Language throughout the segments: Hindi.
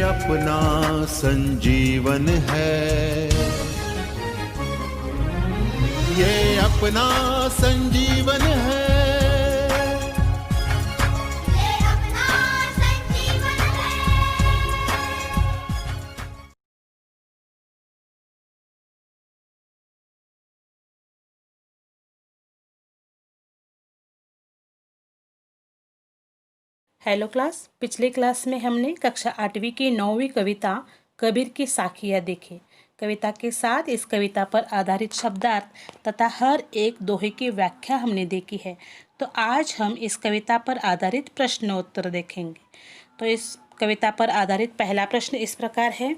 अपना संजीवन है, ये अपना संजीवन है। हेलो क्लास, पिछले क्लास में हमने कक्षा 8वीं की 9वीं कविता कबीर की साखियाँ देखी। कविता के साथ इस कविता पर आधारित शब्दार्थ तथा हर एक दोहे की व्याख्या हमने देखी है। तो आज हम इस कविता पर आधारित प्रश्नोत्तर देखेंगे। तो इस कविता पर आधारित पहला प्रश्न इस प्रकार है,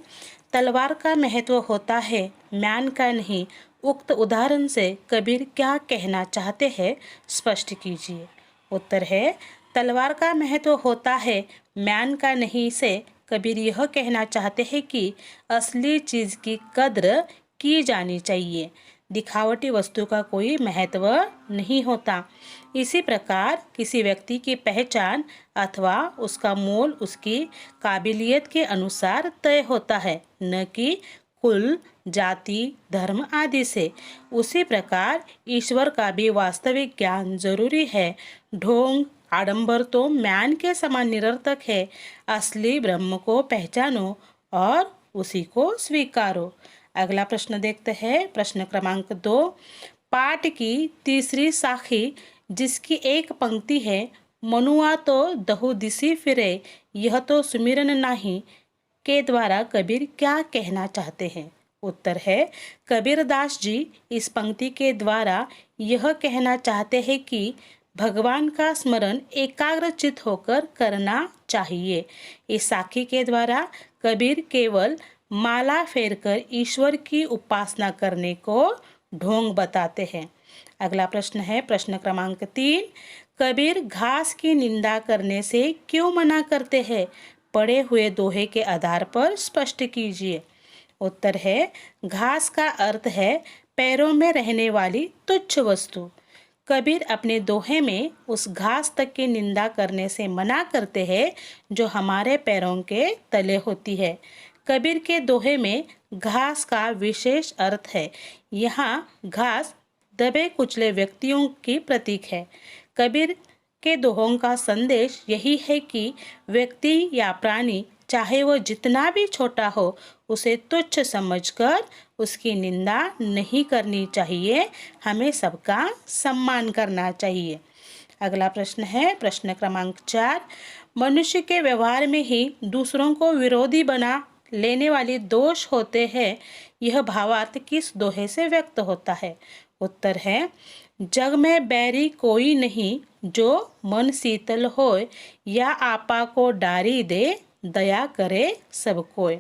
तलवार का महत्व होता है, म्यान का नहीं। उक्त उदाहरण से कबीर क्या कहना चाहते हैं, स्पष्ट कीजिए। उत्तर है, तलवार का महत्व होता है, म्यान का नहीं से कबीर यह कहना चाहते हैं कि असली चीज़ की कद्र की जानी चाहिए, दिखावटी वस्तु का कोई महत्व नहीं होता। इसी प्रकार किसी व्यक्ति की पहचान अथवा उसका मोल उसकी काबिलियत के अनुसार तय होता है, न कि कुल, जाति, धर्म आदि से। उसी प्रकार ईश्वर का भी वास्तविक ज्ञान जरूरी है। ढोंग, आडंबर तो म्यान के समान निरर्थक है। असली ब्रह्म को पहचानो और उसी को स्वीकारो। अगला प्रश्न देखते हैं, प्रश्न क्रमांक 2। पाठ की तीसरी साखी जिसकी एक पंक्ति है, मनुआ तो दहु दिसी फिरे, यह तो सुमिरन नाही, के द्वारा कबीर क्या कहना चाहते हैं। उत्तर है, कबीरदास जी इस पंक्ति के द्वारा यह कहना चाहते हैं कि भगवान का स्मरण एकाग्रचित होकर करना चाहिए। इस साखी के द्वारा कबीर केवल माला फेरकर ईश्वर की उपासना करने को ढोंग बताते हैं। अगला प्रश्न है, प्रश्न क्रमांक 3। कबीर घास की निंदा करने से क्यों मना करते हैं, पढ़े हुए दोहे के आधार पर स्पष्ट कीजिए। उत्तर है, घास का अर्थ है पैरों में रहने वाली तुच्छ वस्तु। कबीर अपने दोहे में उस घास तक की निंदा करने से मना करते हैं जो हमारे पैरों के तले होती है। कबीर के दोहे में घास का विशेष अर्थ है। यहाँ घास दबे कुचले व्यक्तियों की प्रतीक है। कबीर के दोहों का संदेश यही है कि व्यक्ति या प्राणी चाहे वो जितना भी छोटा हो, उसे तुच्छ समझकर उसकी निंदा नहीं करनी चाहिए। हमें सबका सम्मान करना चाहिए। अगला प्रश्न है, प्रश्न क्रमांक 4। मनुष्य के व्यवहार में ही दूसरों को विरोधी बना लेने वाले दोष होते हैं, यह भावार्थ किस दोहे से व्यक्त होता है। उत्तर है, जग में बैरी कोई नहीं, जो मन शीतल होए, या आपा को डारी दे, दया करे सब कोय।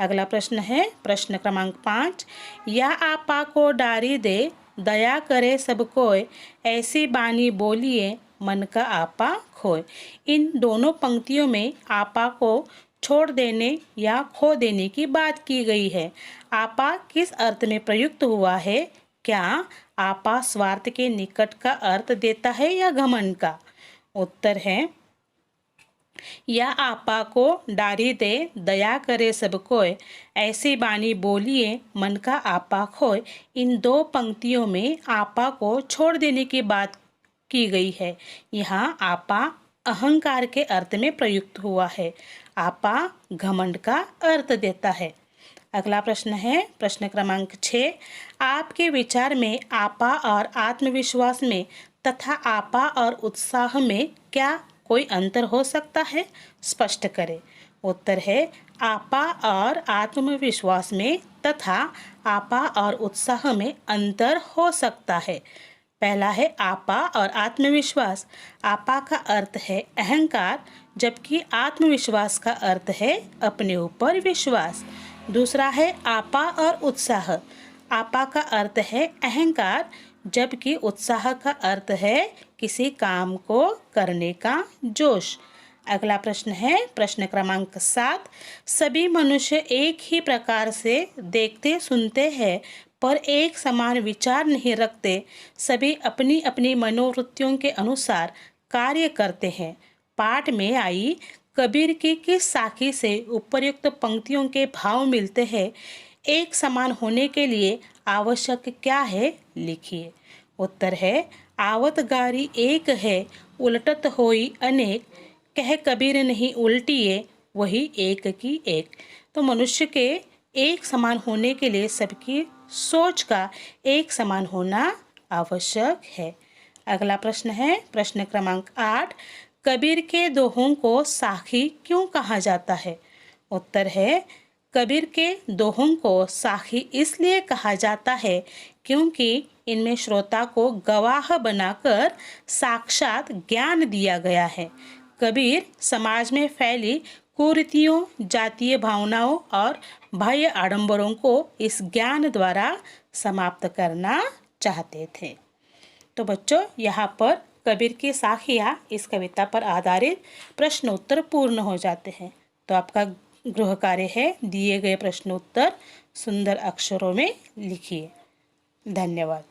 अगला प्रश्न है, प्रश्न क्रमांक 5। या आपा को डारी दे, दया करे सब कोय, ऐसी बानी बोलिए, मन का आपा खोए। इन दोनों पंक्तियों में आपा को छोड़ देने या खो देने की बात की गई है। आपा किस अर्थ में प्रयुक्त हुआ है? क्या आपा स्वार्थ के निकट का अर्थ देता है या घमंड का? उत्तर है, या आपा को डारी दे, दया करे सब कोय, ऐसी बानी बोलिए, मन का आपा खोए। इन दो पंक्तियों में आपा को छोड़ देने की बात की गई है। यहाँ आपा अहंकार के अर्थ में प्रयुक्त हुआ है। आपा घमंड का अर्थ देता है। अगला प्रश्न है, प्रश्न क्रमांक 6। आपके विचार में आपा और आत्मविश्वास में तथा आपा और उत्साह में क्या कोई अंतर हो सकता है? स्पष्ट करें। उत्तर है, आपा और आत्मविश्वास में तथा आपा और उत्साह में अंतर हो सकता है। पहला है आपा और आत्मविश्वास। आपा का अर्थ है अहंकार, जबकि आत्मविश्वास का अर्थ है अपने ऊपर विश्वास। दूसरा है आपा और उत्साह। आपा का अर्थ है अहंकार, जबकि उत्साह का अर्थ है किसी काम को करने का जोश। अगला प्रश्न है, प्रश्न क्रमांक 7। सभी मनुष्य एक ही प्रकार से देखते सुनते हैं, पर एक समान विचार नहीं रखते। सभी अपनी अपनी मनोवृत्तियों के अनुसार कार्य करते हैं। पाठ में आई कबीर की किस साखी से उपर्युक्त पंक्तियों के भाव मिलते हैं? एक समान होने के लिए आवश्यक क्या है? लिखिए। उत्तर है आवत गारी एक है, उलटत होई अनेक, कह कबीर नहीं उल्टिए, वही एक की एक। तो मनुष्य के एक समान होने के लिए सबकी सोच का एक समान होना आवश्यक है। अगला प्रश्न है प्रश्न क्रमांक 8, कबीर के दोहों को साखी क्यों कहा जाता है? उत्तर है कबीर के दोहों को साखी इसलिए कहा जाता है क्योंकि इनमें श्रोता को गवाह बनाकर साक्षात ज्ञान दिया गया है। कबीर समाज में फैली कुरीतियों, जातीय भावनाओं और बाह्य आडंबरों को इस ज्ञान द्वारा समाप्त करना चाहते थे। तो बच्चों, यहाँ पर कबीर की साखियाँ इस कविता पर आधारित प्रश्न उत्तर पूर्ण हो जाते हैं। तो आपका गृह कार्य है दिए गए प्रश्न उत्तर सुंदर अक्षरों में लिखिए। धन्यवाद।